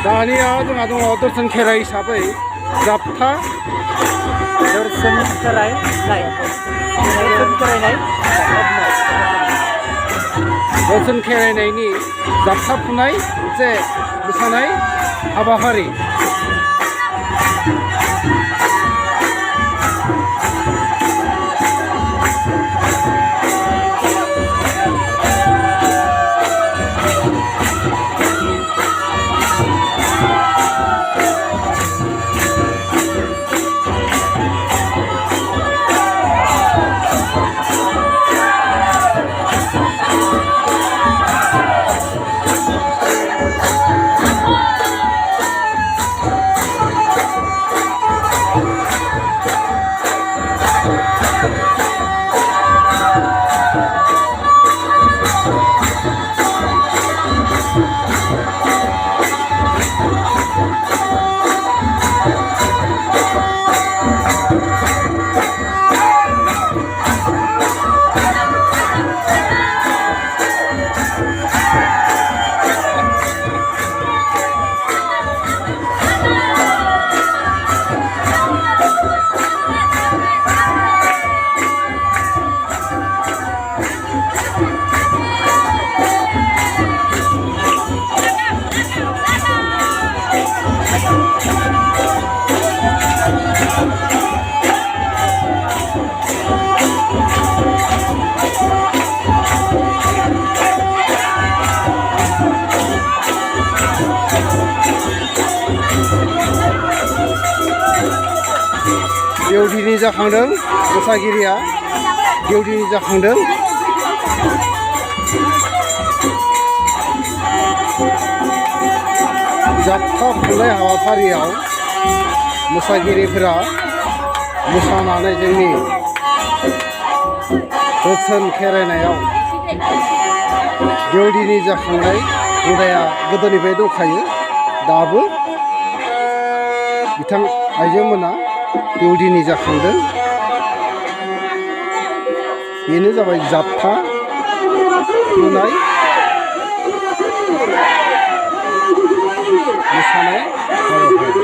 दानिया जोंहा दङ दर्शन खेराइ हिसाबै जाबथा दर्शन खेरायनाय दर्शन खेराइनायनि जाबथाफुनाय मोनसे मोसानाय हाबाफारि। देउदिनि जाखांदों मोसागिरिया देउदिनि जाखांदों। जाबथा फुनाय हाबाफारियाव मोसागिरिफोरा मोसानानै जोंनि दर्शन खेराइनायाव देउदिनि जाखांनाय हुदाया गोदोनिफ्राय दंखायो। दाबो बिथां आइजोमोना देउदिनि जाखांदों। बेनो जाबाय जाबथा फुनाय मोसानाय हाबाफारि।